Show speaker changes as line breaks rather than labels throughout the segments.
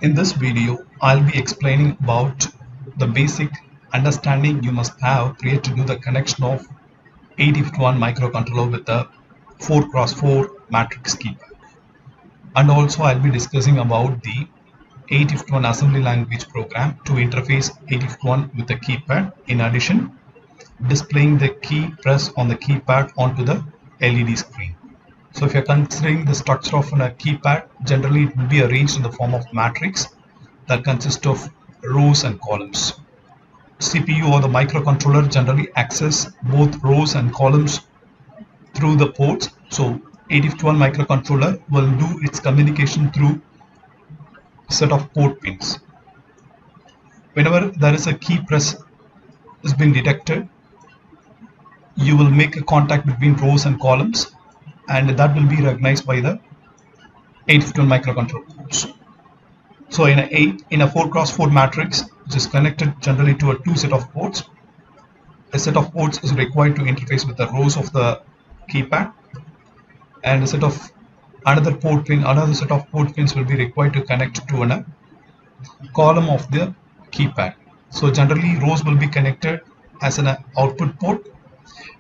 In this video, I'll be explaining about the basic understanding you must have prior to do the connection of 8051 microcontroller with the 4x4 matrix keypad. And also I'll be discussing about the 8051 assembly language program to interface 8051 with the keypad. In addition, displaying the key press on the keypad onto the LED screen. So if you're considering the structure of a keypad, generally it will be arranged in the form of matrix that consists of rows and columns. CPU or the microcontroller generally access both rows and columns through the ports. So 8051 microcontroller will do its communication through a set of port pins. Whenever there is a key press has been detected, you will make a contact between rows and columns, and that will be recognized by the 8051 microcontroller ports. So in a 4x4 matrix, which is connected generally to a two set of ports, a set of ports is required to interface with the rows of the keypad, and a set of another set of port pins will be required to connect to a column of the keypad. So generally rows will be connected as an output port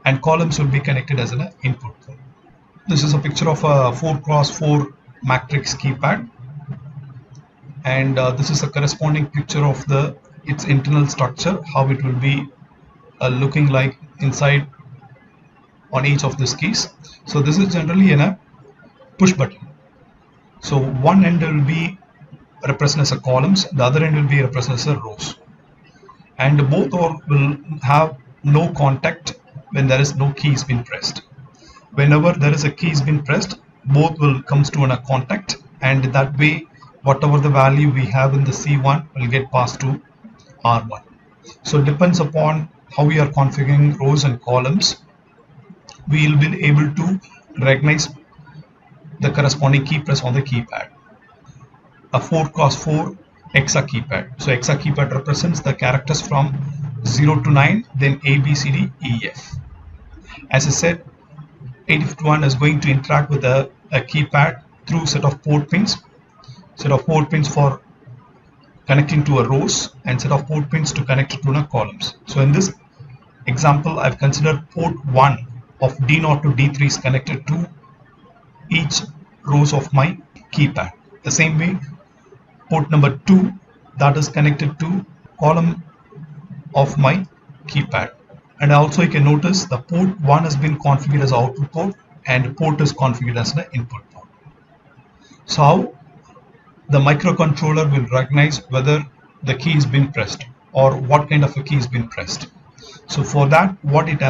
and columns will be connected as an input port. This is a picture of a 4x4 matrix keypad, and this is a corresponding picture of its internal structure, how it will be looking like inside on each of these keys. So this is generally in a push button. So one end will be represented as a columns, the other end will be represented as a rows, and both will have no contact when there is no key has been pressed. Whenever there is a key has been pressed, both will comes to a contact, and that way whatever the value we have in the C1 will get passed to R1. So it depends upon how we are configuring rows and columns, we will be able to recognize the corresponding key press on the keypad. A 4x4 hexa keypad. So hexa keypad represents the characters from 0 to 9, then A, B, C, D, E, F. As I said, 8051 is going to interact with a keypad through set of port pins for connecting to a rows and set of port pins to connect to a columns. So in this example, I've considered port 1 of D0 to D3 is connected to each rows of my keypad. The same way, port number 2 that is connected to column of my keypad. And also you can notice the port 1 has been configured as output port and port is configured as an input port. So how the microcontroller will recognize whether the key has been pressed or what kind of a key has been pressed. So for that, what it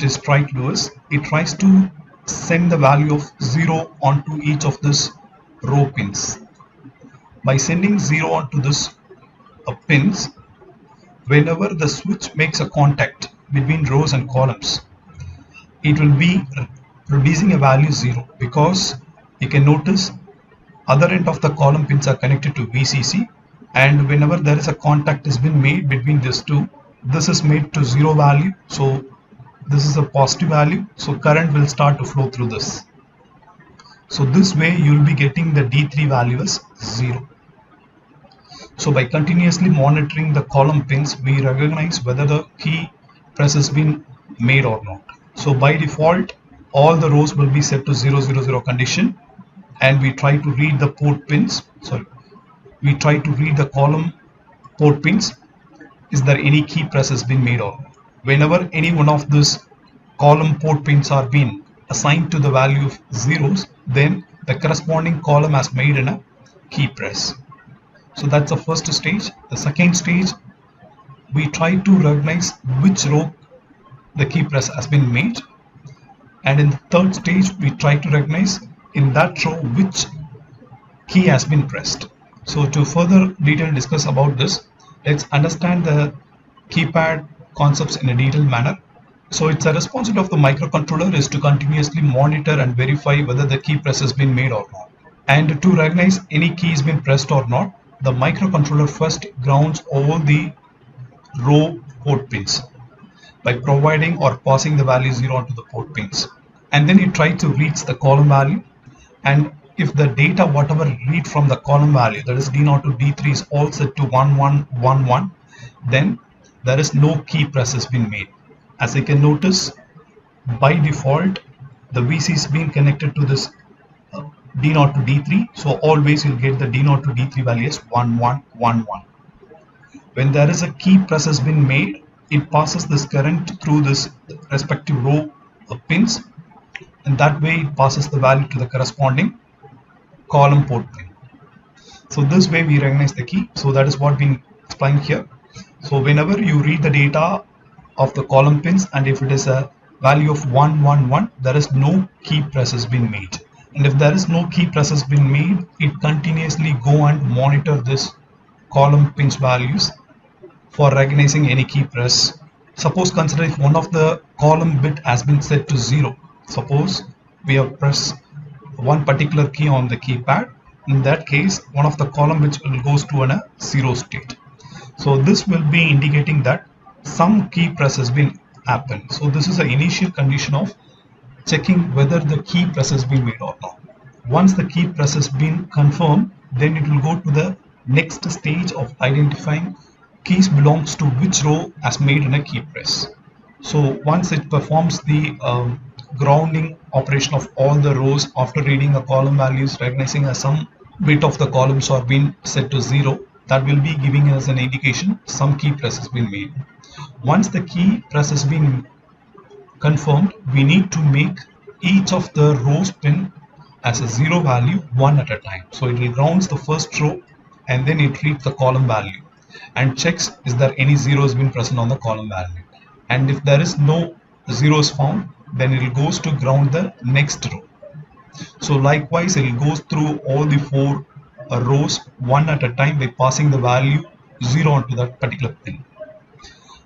is trying to do is it tries to send the value of 0 onto each of these row pins. By sending 0 onto this pins, whenever the switch makes a contact between rows and columns, it will be producing a value 0, because you can notice other end of the column pins are connected to VCC, and whenever there is a contact has been made between these two, this is made to 0 value, so this is a positive value, so current will start to flow through this. So this way you will be getting the D3 value as 0. So by continuously monitoring the column pins, we recognize whether the key press has been made or not. So by default, all the rows will be set to 000 condition, and we try to read the port pins. We try to read the column port pins. Is there any key press has been made or not? Whenever any one of these column port pins are being assigned to the value of zeros, then the corresponding column has made in a key press. So that's the first stage. The second stage, we try to recognize which row the key press has been made, and in the third stage we try to recognize in that row which key has been pressed. So to further detail discuss about this, let's understand the keypad concepts in a detailed manner. So it's a responsibility of the microcontroller is to continuously monitor and verify whether the key press has been made or not. And to recognize any key has been pressed or not, the microcontroller first grounds all the row port pins by providing or passing the value 0 onto the port pins, and then you try to reach the column value, and if the data whatever read from the column value, that is D0 to D3, is all set to 1111, then there is no key press has been made. As you can notice, by default the VC is being connected to this D0 to D3, so always you'll get the D0 to D3 value as 1111. When there is a key press has been made, it passes this current through this respective row of pins, and that way it passes the value to the corresponding column port pin. So this way we recognize the key. So that is what being explained here. So whenever you read the data of the column pins, and if it is a value of 111, there is no key press has been made. And if there is no key press has been made, it continuously go and monitor this column pins values for recognizing any key press. Suppose consider if one of the column bit has been set to 0. Suppose we have pressed one particular key on the keypad. In that case, one of the column bits will goes to a 0 state. So this will be indicating that some key press has been happened. So this is the initial condition of checking whether the key press has been made or not. Once the key press has been confirmed, then it will go to the next stage of identifying keys belongs to which row has made in a key press. So once it performs the grounding operation of all the rows after reading the column values, recognizing as some bit of the columns are being set to 0, that will be giving us an indication some key press has been made. Once the key press has been confirmed, we need to make each of the rows pin as a 0 value one at a time. So it will grounds the first row and then it reads the column value and checks is there any zeros been present on the column value. And if there is no zeros found, then it goes to ground the next row. So likewise it goes through all the 4 rows one at a time by passing the value 0 onto that particular pin.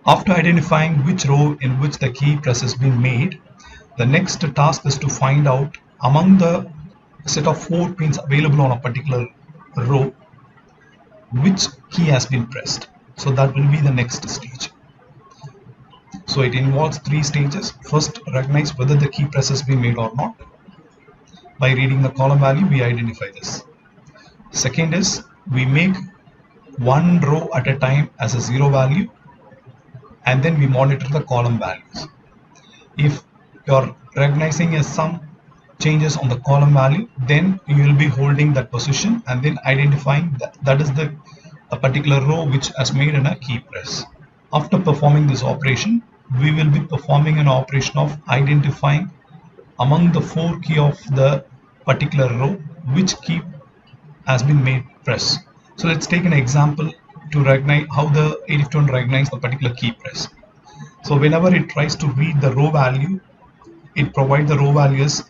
After identifying which row in which the key press has been made, the next task is to find out among the set of 4 pins available on a particular row which key has been pressed. So that will be the next stage. So it involves 3 stages. First, recognize whether the key press has been made or not. By reading the column value, we identify this. Second is we make one row at a time as a 0 value, and then we monitor the column values. If you are recognizing as some changes on the column value, then you will be holding that position and then identifying that is the a particular row which has made in a key press. After performing this operation, we will be performing an operation of identifying among the 4 key of the particular row which key has been made press. So let's take an example to recognize how the 82 recognize the particular key press. So whenever it tries to read the row value, it provides the row value as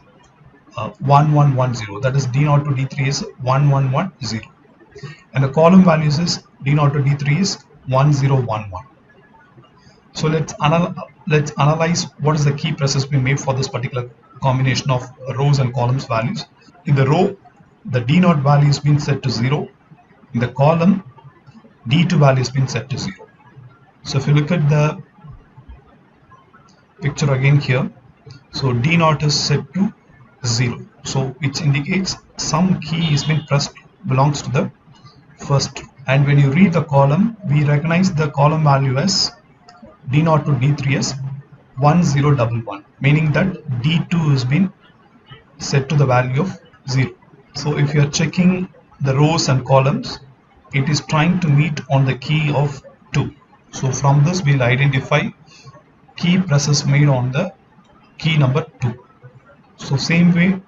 1110, that is D0 to D3 is 1110, and the column values is D0 to D3 is 1011. So let's analyze what is the key press has been made for this particular combination of rows and columns values. In the row, the D0 value has been set to 0. In the column, D2 value has been set to 0. So if you look at the picture again here, so D0 is set to 0, so which indicates some key has been pressed belongs to the first. And when you read the column, we recognize the column value as D0 to D3 as 1011, meaning that D2 has been set to the value of 0. So if you are checking the rows and columns, it is trying to meet on the key of 2. So from this we'll identify key presses made on the key number 2. So same way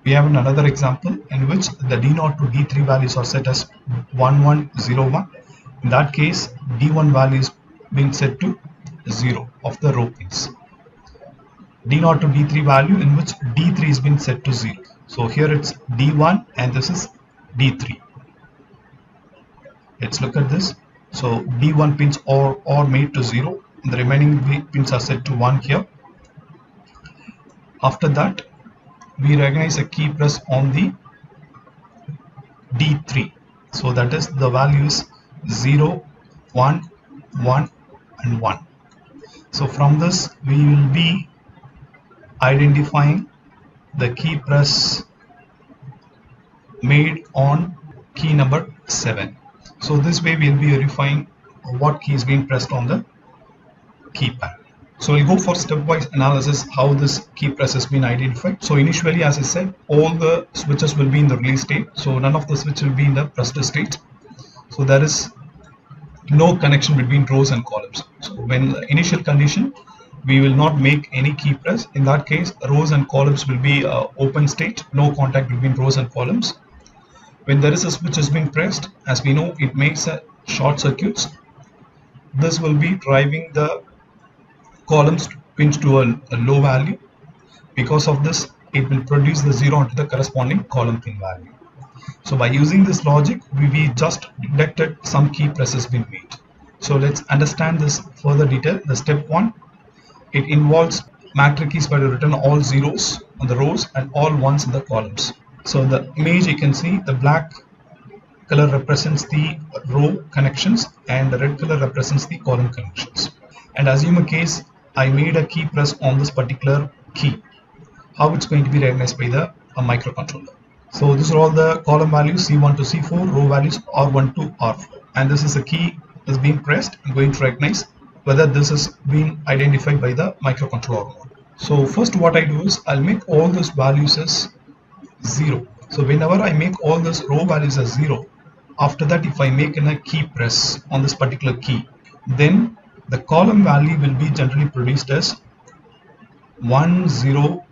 we have another example in which the D0 to D3 values are set as 1101. In that case, D1 value is being set to 0 of the row pins. D0 to D3 value in which D3 is being set to 0. So here it's D1 and this is D3. Let's look at this. So D1 pins are made to 0 and the remaining pins are set to 1 here. After that, we recognize a key press on the D3. So that is the values 0, 1, 1 and 1. So from this we will be identifying the key press made on key number 7. So this way we'll be verifying what key is being pressed on the keypad. So we'll go for stepwise analysis how this key press has been identified. So initially, as I said, all the switches will be in the release state. So none of the switches will be in the pressed state. So there is no connection between rows and columns. So when the initial condition, we will not make any key press. In that case, rows and columns will be open state, no contact between rows and columns. When there is a switch has been pressed, as we know, it makes a short circuits. This will be driving the columns pinch to a low value. Because of this, it will produce the 0 onto the corresponding column pin value. So by using this logic, we just detected some key presses being made. So let's understand this further detail. The step 1, it involves matrix keys were written all zeros on the rows and all ones in the columns. So the image you can see, the black color represents the row connections and the red color represents the column connections. And assume a case I made a key press on this particular key. How it's going to be recognized by the microcontroller. So these are all the column values C1 to C4, row values R1 to R4. And this is a key is being pressed. I'm going to recognize whether this is being identified by the microcontroller or not. So first what I do is I'll make all those values as 0. So whenever I make all those row values as 0, after that if I make a key press on this particular key, then the column value will be generally produced as 1 0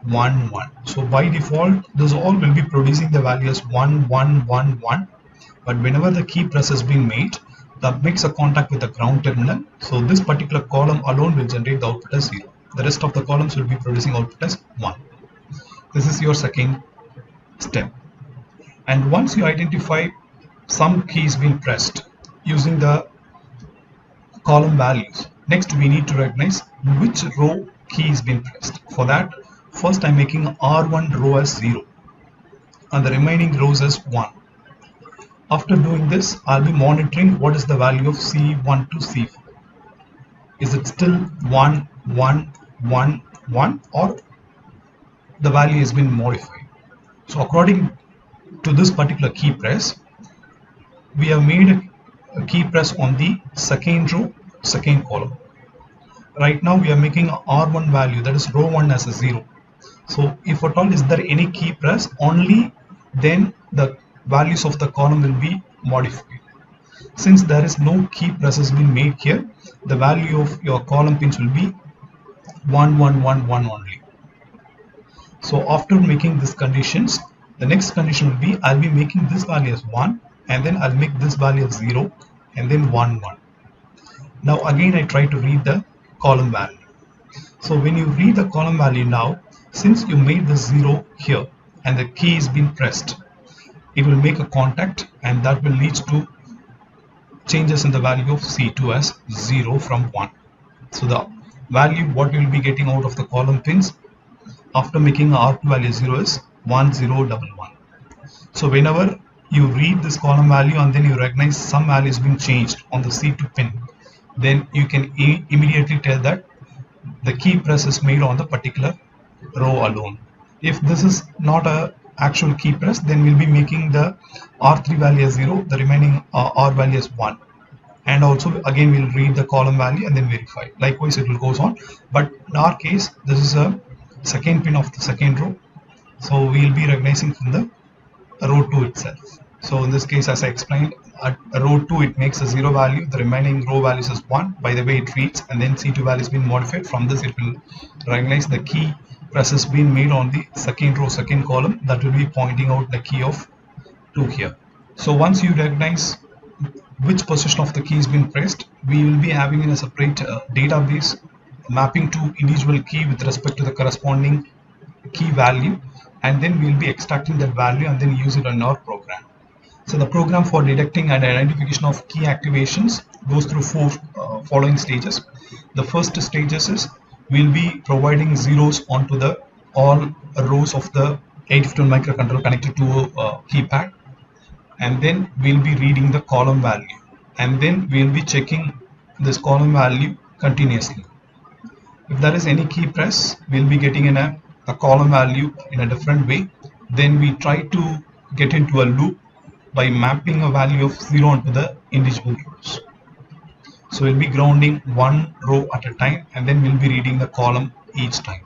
1 1. So by default this all will be producing the value as 1 1 1 1, but whenever the key press is being made, that makes a contact with the ground terminal. So this particular column alone will generate the output as 0. The rest of the columns will be producing output as 1. This is your second step. And once you identify some keys being pressed using the column values, next we need to recognize which row key is being pressed. For that, first I'm making R1 row as 0 and the remaining rows as 1. After doing this, I'll be monitoring what is the value of C1 to C4. Is it still 1 1 1 1 or the value has been modified? So according to this particular key press, we have made a key press on the second row, second column. Right now we are making a R1 value, that is row 1 as a 0. So if at all is there any key press, only then the values of the column will be modified. Since there is no key press has been made here, the value of your column pins will be 1 1 1 1 only. So after making these conditions, the next condition will be I'll be making this value as 1 and then I'll make this value as 0 and then 1 1. Now again I try to read the column value. So when you read the column value now, since you made the 0 here and the key is being pressed, it will make a contact and that will lead to changes in the value of C2 as 0 from 1. So the value what you will be getting out of the column pins after making a R2 value 0 is 1 0 1 1. So whenever you read this column value and then you recognize some value is being changed on the C2 pin, then you can immediately tell that the key press is made on the particular row alone. If this is not a actual key press, then we'll be making the R3 value as 0, the remaining R value as 1. And also again we'll read the column value and then verify. Likewise it will goes on. But in our case, this is a second pin of the second row. So we'll be recognizing from the row 2 itself. So in this case, as I explained, at row 2 it makes a 0 value, the remaining row values is 1 by the way it reads, and then C2 value has been modified. From this it will recognize the key press has been made on the second row, second column, that will be pointing out the key of 2 here. So once you recognize which position of the key has been pressed, we will be having in a separate database mapping to individual key with respect to the corresponding key value, and then we will be extracting that value and then use it in our program. So the program for detecting and identification of key activations goes through 4 following stages. The first stages is we'll be providing zeros onto the all rows of the 8051 microcontroller connected to a keypad, and then we'll be reading the column value, and then we'll be checking this column value continuously. If there is any key press, we'll be getting in a column value in a different way. Then we try to get into a loop by mapping a value of 0 onto the individual rows. So we'll be grounding one row at a time, and then we'll be reading the column each time.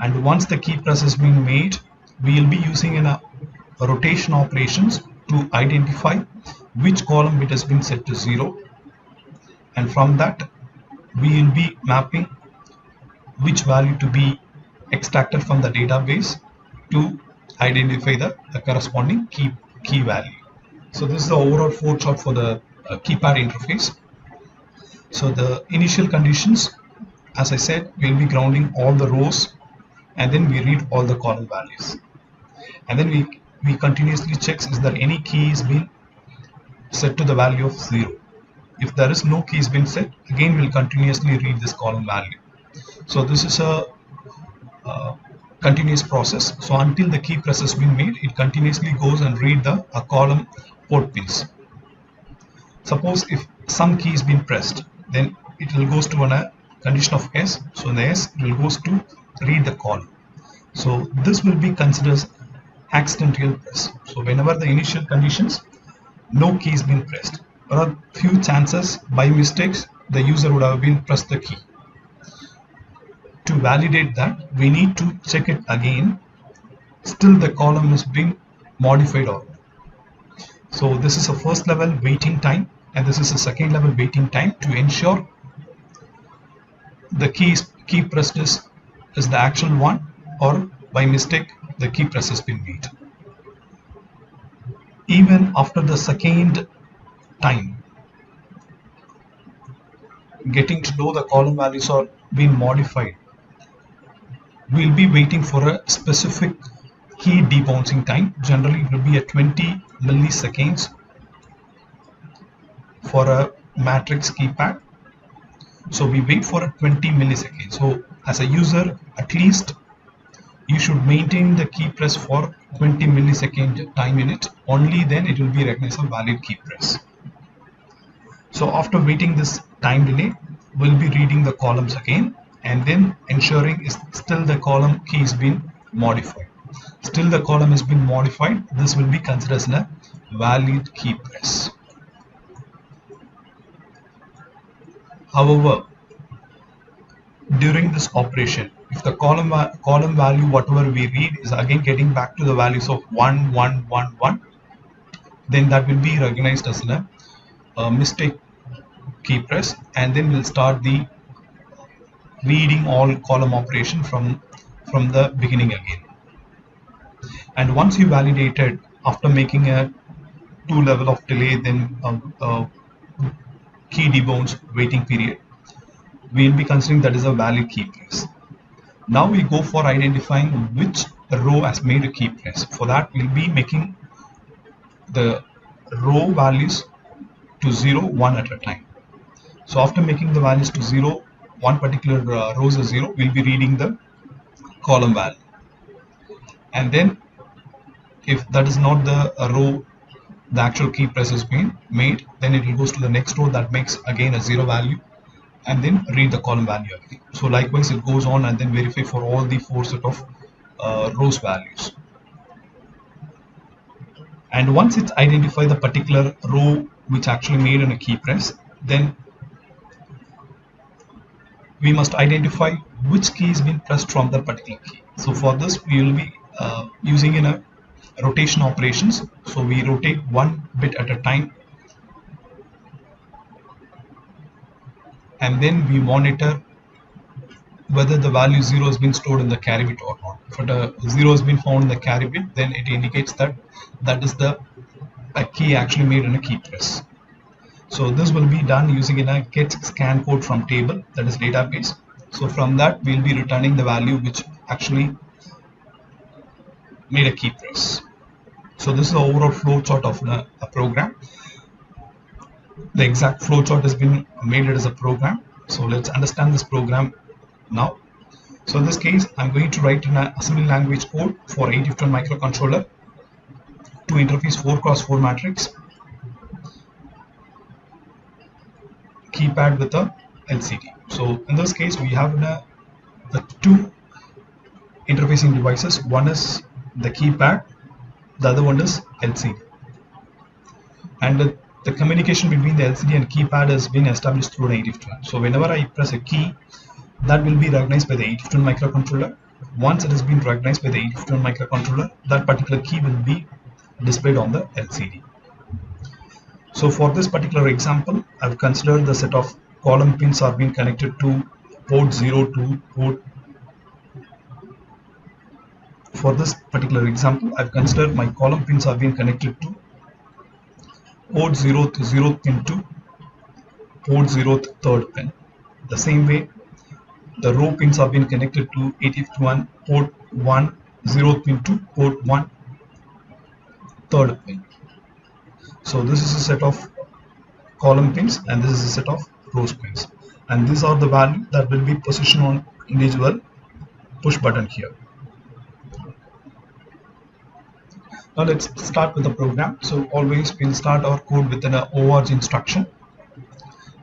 And once the key press has been made, we will be using a rotation operations to identify which column bit has been set to 0, and from that we will be mapping which value to be extracted from the database to identify the corresponding key value. So this is the overall flow chart for the keypad interface. So the initial conditions, as I said, we'll be grounding all the rows, and then we read all the column values, and then we continuously checks is there any key is being set to the value of 0. If there is no keys been set, again we'll continuously read this column value. So this is a continuous process. So until the key press has been made, it continuously goes and read the column port pins. Suppose if some key has been pressed, then it will goes to a condition of S. So in the S, it will goes to read the column. So this will be considered as accidental press. So whenever the initial conditions, no key has been pressed, there are few chances by mistakes the user would have been pressed the key. To validate that, we need to check it again. Still the column is being modified or not. So this is a first level waiting time, and this is a second level waiting time to ensure the key pressed is the actual one, or by mistake the key press has been made. Even after the second time, getting to know the column values are being modified, we'll be waiting for a specific key debouncing time. Generally it will be a 20 milliseconds for a matrix keypad. So we wait for a 20 milliseconds. So as a user, at least you should maintain the key press for 20 millisecond time in it. Only then it will be recognized as a valid key press. So after waiting this time delay, we'll be reading the columns again, and then ensuring is still the column key has been modified. Still the column has been modified, this will be considered as a valid key press. However, during this operation, if the column value whatever we read is again getting back to the values of 1, 1, 1, 1, then that will be recognized as a mistake key press, and then we'll start the reading all column operation from the beginning again. And once you validated after making a 2 level of delay, then key debounce waiting period, we will be considering that is a valid key press. Now we go for identifying which row has made a key press. For that we'll be making the row values to 0, 1 at a time. So after making the values to 0, one particular row is 0, we'll be reading the column value, and then if that is not the row the actual key press has been made, then it will goes to the next row that makes again a 0 value, and then read the column value again. So likewise it goes on, and then verify for all the 4 set of rows values. And once it's identified the particular row which actually made in a key press, then we must identify which key is being pressed from that particular key. So for this we will be using in a rotation operations. So we rotate one bit at a time, and then we monitor whether the value 0 has been stored in the carry bit or not. If the 0 has been found in the carry bit, then it indicates that that is the key actually made in a key press. So this will be done using in a get scan code from table, that is database. So from that we'll be returning the value which actually made a key press. So this is the overall flow chart of a program. The exact flow chart has been made as a program. So let's understand this program now. So in this case, I'm going to write in an assembly language code for 8051 microcontroller to interface 4x4 matrix keypad with a LCD. So in this case, we have the two interfacing devices. One is the keypad, the other one is LCD. And the communication between the LCD and keypad has been established through an 8if12. So whenever I press a key, that will be recognized by the 8if12 microcontroller. Once it has been recognized by the 8if12 microcontroller, that particular key will be displayed on the LCD. So for this particular example, I've considered the set of column pins are being connected to port 0 to port. For this particular example, I've considered my column pins are being connected to port 0th 0th pin to port 0th 3rd pin. The same way, the row pins are being connected to 8if12 port 1 0th pin to port 1 3rd pin. So this is a set of column pins and this is a set of rows pins, and these are the values that will be positioned on individual push button here. Now let's start with the program. So always we'll start our code with an ORG instruction.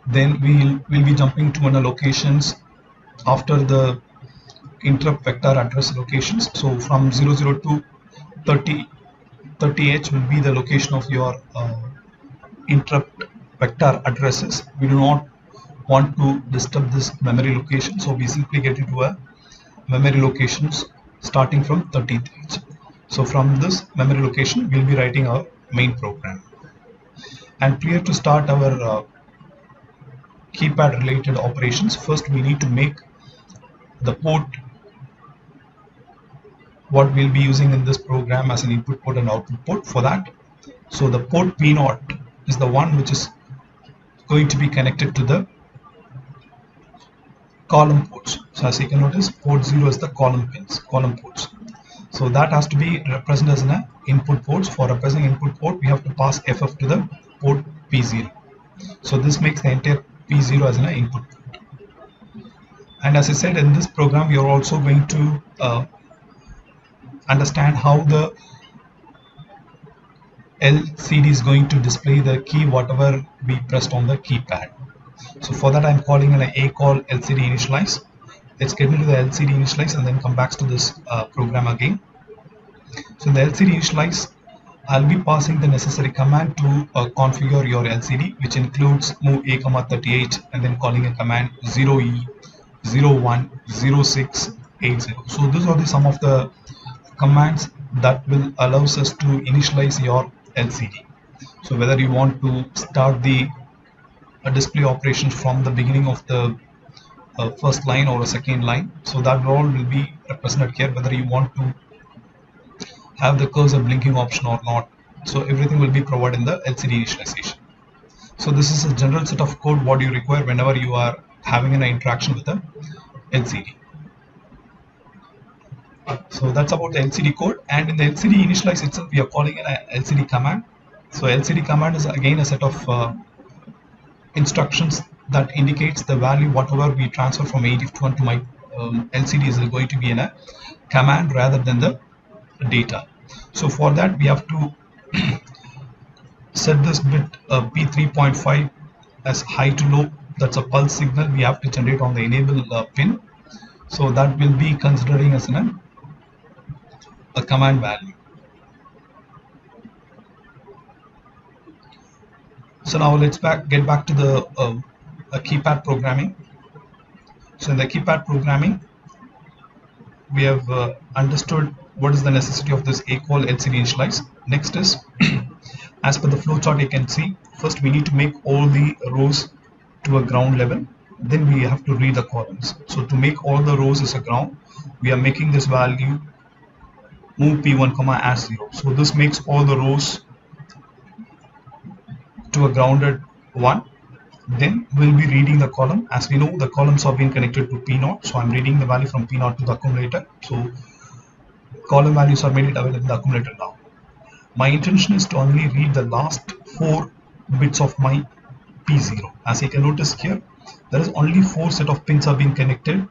Then we'll be jumping to an locations after the interrupt vector address locations. So from 00 to 30H will be the location of your interrupt vector addresses. We do not want to disturb this memory location, so we simply get into a memory locations starting from 30th H. So from this memory location, we'll be writing our main program. And prior to start our keypad related operations, first we need to make the port what we'll be using in this program as an input port and output port for that. So the port P0 is the one which is going to be connected to the column ports. So as you can notice, port 0 is the column ports. So that has to be represented as an input ports. For representing input port, we have to pass FF to the port P0. So this makes the entire P0 as an input port. And as I said, in this program, we are also going to understand how the LCD is going to display the key whatever we pressed on the keypad. So for that, I'm calling an ACALL LCD initialize. Let's get into the LCD initialize and then come back to this program again. So in the LCD initialize, I'll be passing the necessary command to configure your LCD, which includes move a, 30H and then calling a command 0E, 01, 06, 80. So these are some of the commands that will allows us to initialize your LCD. So whether you want to start the display operations from the beginning of the first line or a second line, so that all will be represented here, whether you want to have the cursor blinking option or not. So everything will be provided in the LCD initialization. So this is a general set of code what you require whenever you are having an interaction with the LCD. So that's about the LCD code, and in the LCD initialize itself we are calling an LCD command. So LCD command is again a set of instructions that indicates the value whatever we transfer from 8if12 to my LCD is going to be in a command rather than the data. So for that we have to set this bit P3.5 as high to low. That's a pulse signal we have to generate on the enable pin. So that will be considering as a command value. So now let's get back to the keypad programming. So in the keypad programming, we have understood what is the necessity of this ACALL LCD initialize. Next is, as per the flowchart, you can see first we need to make all the rows to a ground level. Then we have to read the columns. So to make all the rows as a ground, we are making this value move P1, as 0. So this makes all the rows to a grounded 1. Then we'll be reading the column. As we know, the columns are being connected to P0. So I'm reading the value from P0 to the accumulator. So column values are made available in the accumulator now. My intention is to only read the last 4 bits of my P0. As you can notice here, there is only 4 set of pins are being connected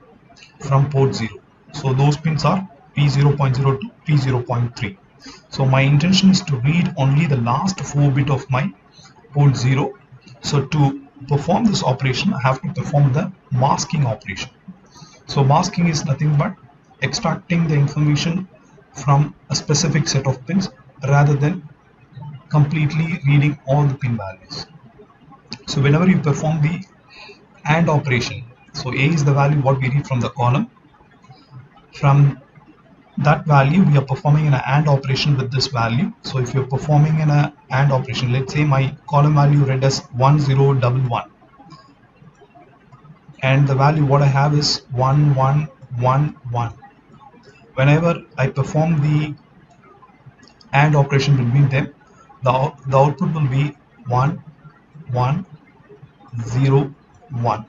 from port 0. So those pins are P0.0 to P0.3. So my intention is to read only the last 4 bit of my port 0. So to perform this operation, I have to perform the masking operation. So masking is nothing but extracting the information from a specific set of pins rather than completely reading all the pin values. So whenever you perform the AND operation, so A is the value what we read from the column. From that value, we are performing an AND operation with this value. So if you're performing an AND operation, let's say my column value read as 1011, and the value what I have is 1111. Whenever I perform the AND operation between them, the output will be 1101,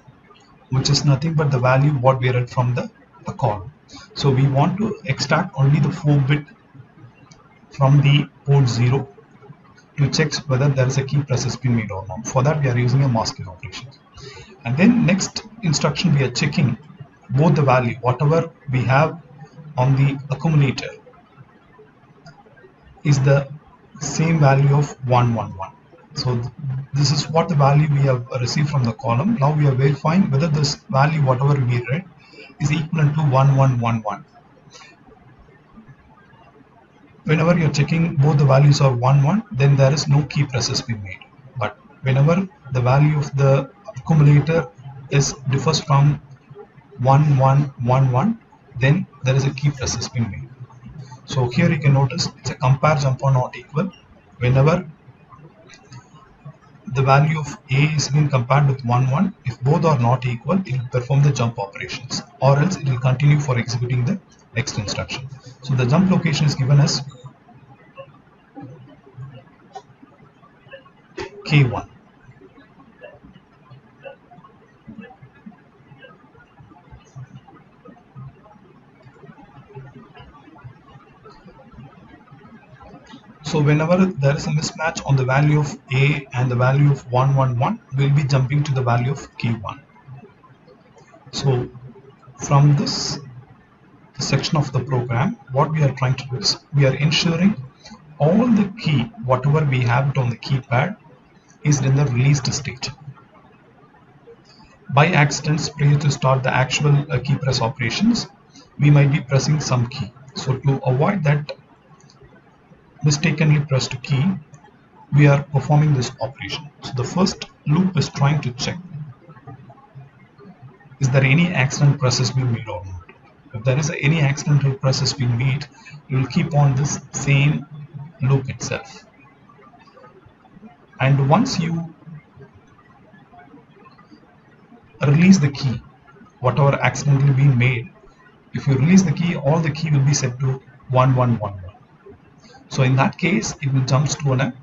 which is nothing but the value what we read from the column. So we want to extract only the 4-bit from the port 0 to check whether there is a key press has been made or not. For that, we are using a masking operation. And then next instruction, we are checking both the value, whatever we have on the accumulator is the same value of 111. So this is what the value we have received from the column. Now we are verifying whether this value, whatever we read, is equivalent to 1111. Whenever you're checking both the values are 11, then there is no key press has been made. But whenever the value of the accumulator differs from 1111, then there is a key press has been made. So here you can notice it's a compare jump or not equal. Whenever the value of A is being compared with 11, if both are not equal, it will perform the jump operations, or else it will continue for executing the next instruction. So the jump location is given as K1. So whenever there is a mismatch on the value of A and the value of 111, we'll be jumping to the value of K1. So from this section of the program, what we are trying to do is we are ensuring all the key, whatever we have it on the keypad, is in the released state. By accident, prior to start the actual key press operations, we might be pressing some key. So to avoid that mistakenly pressed key, we are performing this operation. So the first loop is trying to check, is there any accident press has been made or not. If there is any accidental press has been made, you will keep on this same loop itself. And once you release the key, whatever accidentally been made, if you release the key, all the key will be set to 1111. So in that case, it will jump to a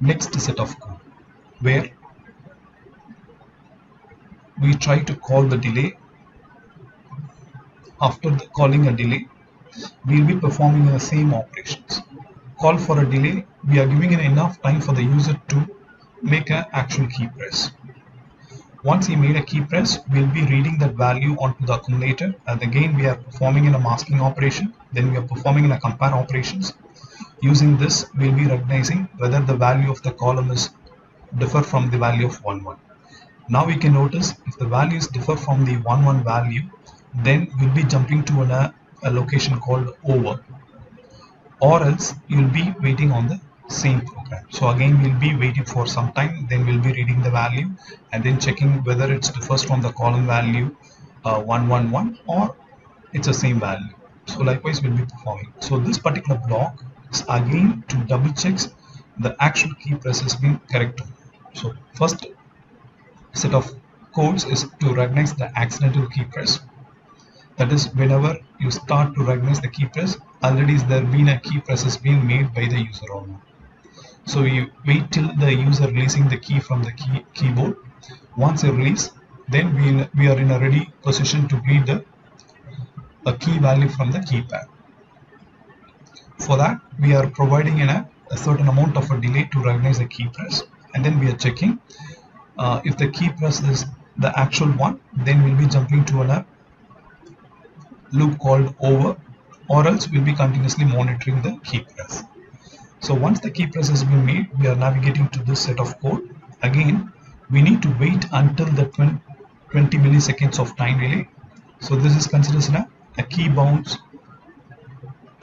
next set of code where we try to call the delay. After calling a delay, we will be performing the same operations. Call for a delay, we are giving enough time for the user to make an actual key press. Once he made a key press, we'll be reading that value onto the accumulator, and again we are performing in a masking operation, then we are performing in a compare operations. Using this, we'll be recognizing whether the value of the column is differ from the value of 11. Now we can notice if the values differ from the 11 value, then we'll be jumping to a location called over, or else you'll be waiting on the same program. So again we'll be waiting for some time, then we'll be reading the value and then checking whether it differs from the column value 111 or it's the same value. So likewise we'll be performing. So this particular block is again to double checks the actual key press has been correct. So first set of codes is to recognize the accidental key press. That is, whenever you start to recognize the key press, already there been a key press has been made by the user or not. So you wait till the user releasing the key from the keyboard. Once you release, then we are in a ready position to read a key value from the keypad. For that, we are providing a certain amount of a delay to recognize the key press, and then we are checking if the key press is the actual one, then we'll be jumping to a loop called over, or else we'll be continuously monitoring the key press. So once the key press has been made, we are navigating to this set of code. Again, we need to wait until the 20 milliseconds of time delay. So this is considered a key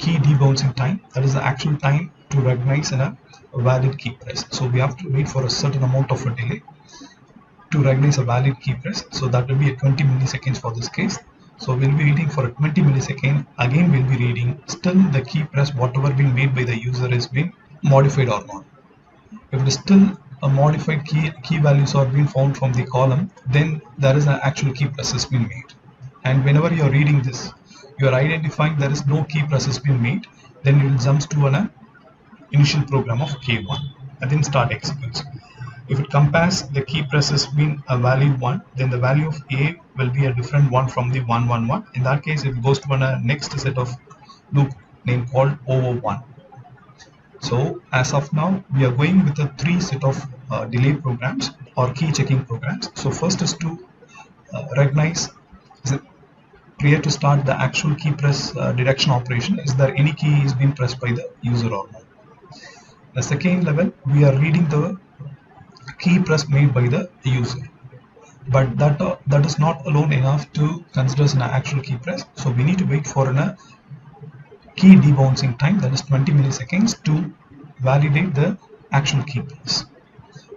key debouncing time, that is the actual time to recognize a valid key press. So we have to wait for a certain amount of a delay to recognize a valid key press. So that will be a 20 milliseconds for this case. So we'll be waiting for a 20 millisecond. Again, we'll be reading still the key press, whatever been made by the user is being modified or not. If it is still a modified key values are being found from the column, then there is an actual key press has been made. And whenever you are reading this, you are identifying there is no key press has been made, then you will jump to an initial program of K1 and then start executes. If it compares the key press has been a valid one, then the value of A will be a different one from the 111. In that case, it goes to a next set of loop name called over1. So as of now, we are going with a 3 set of delay programs or key checking programs. So first is to recognize, is it prior to start the actual key press detection operation, is there any key is being pressed by the user or not. The second level, we are reading the key press made by the user, but that is not alone enough to consider as an actual key press. So we need to wait for a key debouncing time, that is 20 milliseconds, to validate the actual key press.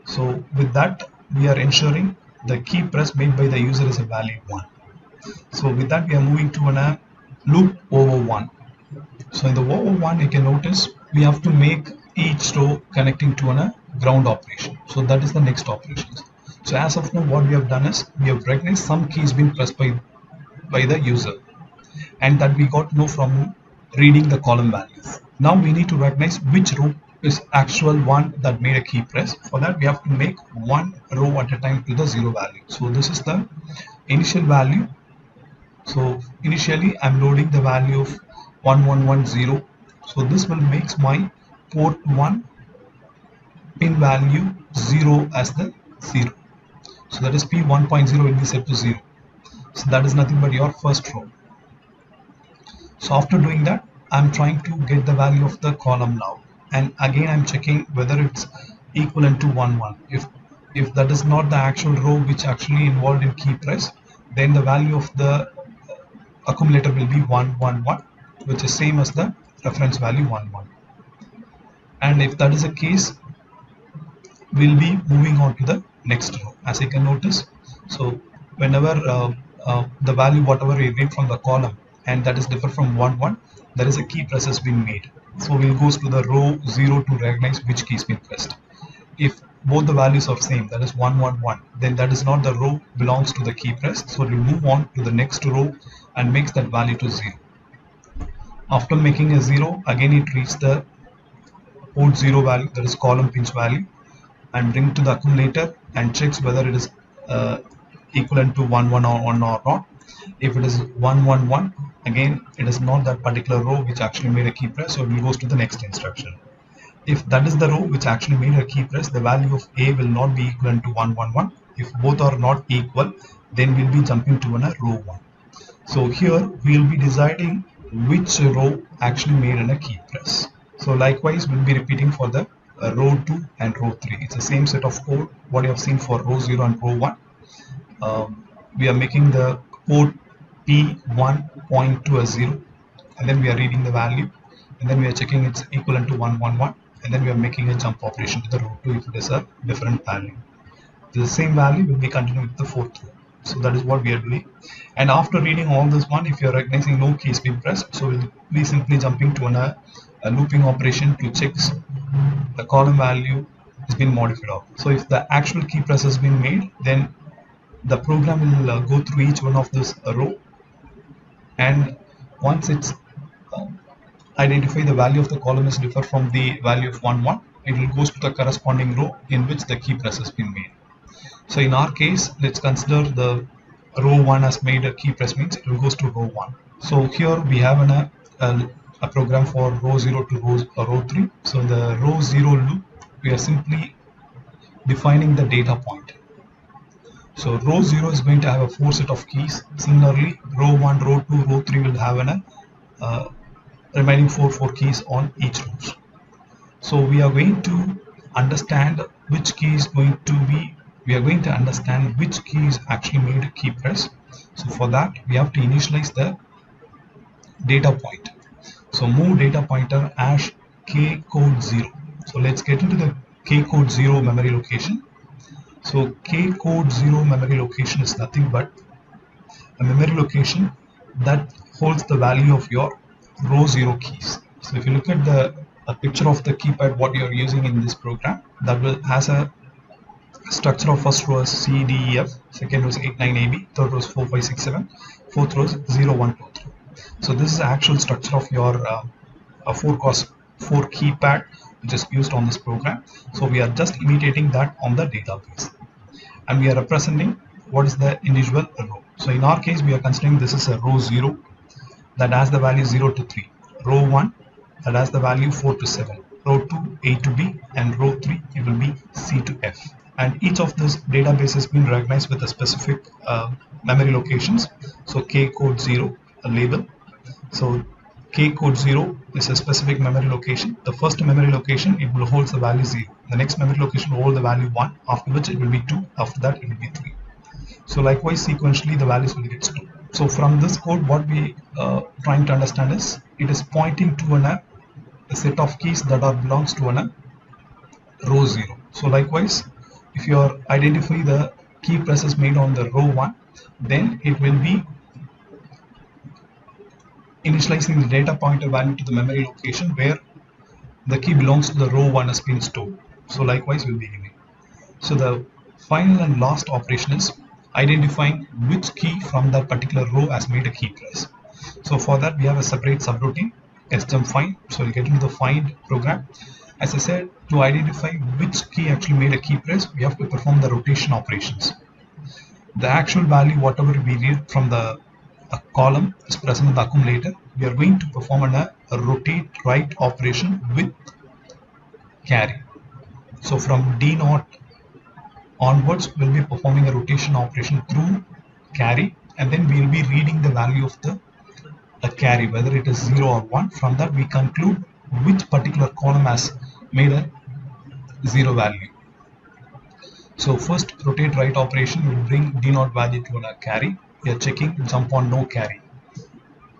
So with that, we are ensuring the key press made by the user is a valid one. So with that, we are moving to a loop over one. So in the over one, you can notice we have to make each row connecting to a ground operation. So that is the next operation. So as of now, what we have done is we have recognized some keys being pressed by the user, and that we got to know from reading the column values. Now we need to recognize which row is actual one that made a key press. For that, we have to make one row at a time to the 0 value. So this is the initial value. So initially I'm loading the value of 1110. So this will make my port 1 pin value 0 as the 0. So that is P1.0 will be set to 0. So that is nothing but your first row. So after doing that, I'm trying to get the value of the column now, and again I'm checking whether it's equivalent to 11. If that is not the actual row which actually involved in key press, then the value of the accumulator will be 111, which is same as the reference value 11. And if that is the case, we'll be moving on to the next row. As you can notice, so whenever the value whatever we read from the column and that is different from 11, there is a key press has been made. So we'll go to the row 0 to recognize which key is being pressed. If both the values are same, that is 111, then that is not the row belongs to the key press. So we'll move on to the next row and makes that value to 0. After making a 0, again it reads the port 0 value, that is column pinch value, and bring to the accumulator and checks whether it is equivalent to 111 or not. If it is 111, again it is not that particular row which actually made a key press, so it goes to the next instruction. If that is the row which actually made a key press, the value of A will not be equivalent to 111. If both are not equal, then we'll be jumping to a row 1. So here we'll be deciding which row actually made a key press. So likewise, we'll be repeating for the row 2 and row 3. It's the same set of code what you have seen for row 0 and row 1. We are making the port P1 point to a 0, and then we are reading the value, and then we are checking it's equivalent to 111, and then we are making a jump operation to the row 2 if it is a different value. The same value will be continuing with the fourth row. So that is what we are doing. And after reading all this one, if you are recognizing no key is being pressed, so we'll be simply jumping to a looping operation to check the column value has been modified off. So if the actual key press has been made, then the program will go through each one of this row, and once it's identify the value of the column is differ from the value of 11, it will go to the corresponding row in which the key press has been made. So in our case, let's consider the row 1 has made a key press, means it will go to row 1. So here we have a program for row 0 to row 3. So in the row 0 loop, we are simply defining the data point. So row 0 is going to have a 4 set of keys. Similarly, row 1, row 2, row 3 will have remaining 4 keys on each row. So we are going to understand which key is going to be, we are going to understand which key is actually made a key press. So for that, we have to initialize the data point. So move data pointer hash k code 0. So let's get into the k code 0 memory location. So k code 0 memory location is nothing but a memory location that holds the value of your row 0 keys. So if you look at a picture of the keypad what you're using in this program, that has a structure of first row is C, D, E, F, second row is 8, 9, A, B, third row is 4, 5, 6, 7, fourth row is 0, 1, 2, 3. So this is the actual structure of your 4x4 keypad which is used on this program. So we are just imitating that on the database, and we are representing what is the individual row. So in our case, we are considering this is a row 0 that has the value 0 to 3, row 1 that has the value 4 to 7, row 2 A to B, and row 3 it will be C to F. And each of this database has been recognized with a specific memory locations. So k code 0 a label. So k code 0 is a specific memory location. The first memory location, it will hold the value 0. The next memory location will hold the value 1, after which it will be 2, after that it will be 3. So likewise, sequentially the values will get stored. So from this code, what we trying to understand is, it is pointing to a set of keys that belongs to row 0. So likewise, if you are identify the key presses made on the row 1, then it will be initializing the data pointer value to the memory location where the key belongs to the row 1 has been stored. So likewise we'll be giving. So the final and last operation is identifying which key from that particular row has made a key press. So for that we have a separate subroutine, STEM-find. So we'll get into the find program. As I said, to identify which key actually made a key press, we have to perform the rotation operations. The actual value, whatever we read from the column is present in the accumulator, we are going to perform a rotate right operation with carry. So from D0 onwards, we'll be performing a rotation operation through carry, and then we'll be reading the value of the carry, whether it is 0 or 1. From that we conclude which particular column has made a 0 value. So first rotate right operation will bring D0 value to a carry. We are checking jump on no carry.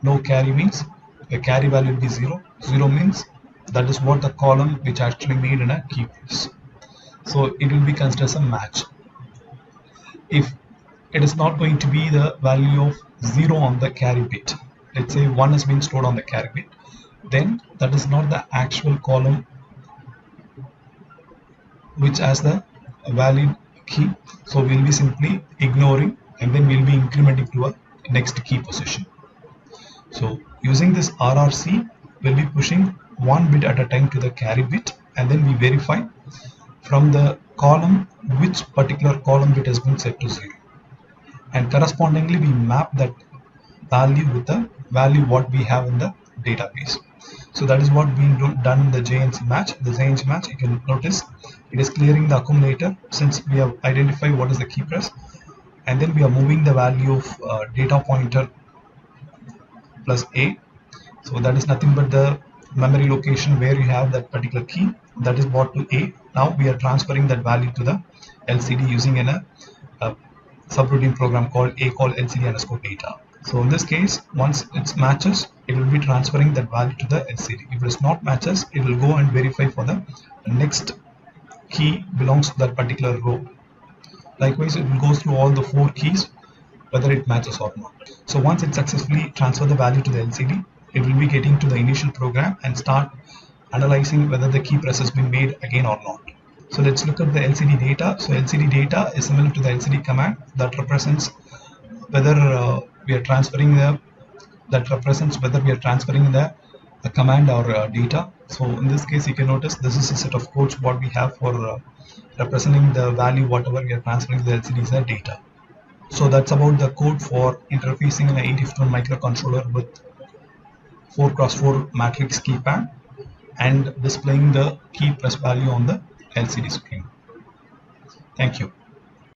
No carry means the carry value will be 0. 0 means that is what the column which actually made in a key press. So it will be considered as a match. If it is not going to be the value of 0 on the carry bit, let's say 1 has been stored on the carry bit, then that is not the actual column which has the valid key. So we'll be simply ignoring, and then we'll be incrementing to a next key position. So using this RRC, we'll be pushing 1 bit at a time to the carry bit, and then we verify from the column which particular column bit has been set to 0, and correspondingly we map that value with the value what we have in the database. So that is what being done in the JNC match. The JNC match, you can notice it is clearing the accumulator since we have identified what is the key press, and then we are moving the value of data pointer plus A. So that is nothing but the memory location where you have that particular key, that is brought to A. Now we are transferring that value to the LCD using a subroutine program called acall_LCD_data. So in this case, once it matches, it will be transferring that value to the LCD. If it is not matches, it will go and verify for the next key belongs to that particular row. Likewise, it will go through all the 4 keys whether it matches or not. So once it successfully transfer the value to the LCD, it will be getting to the initial program and start analyzing whether the key press has been made again or not. So let's look at the LCD data. So LCD data is similar to the LCD command that represents whether we are transferring the command or data. So in this case, you can notice this is a set of codes what we have for representing the value whatever we are transferring to the LCD is a data. So that's about the code for interfacing an 8051 microcontroller with 4x4 matrix keypad and displaying the key press value on the LCD screen. Thank you.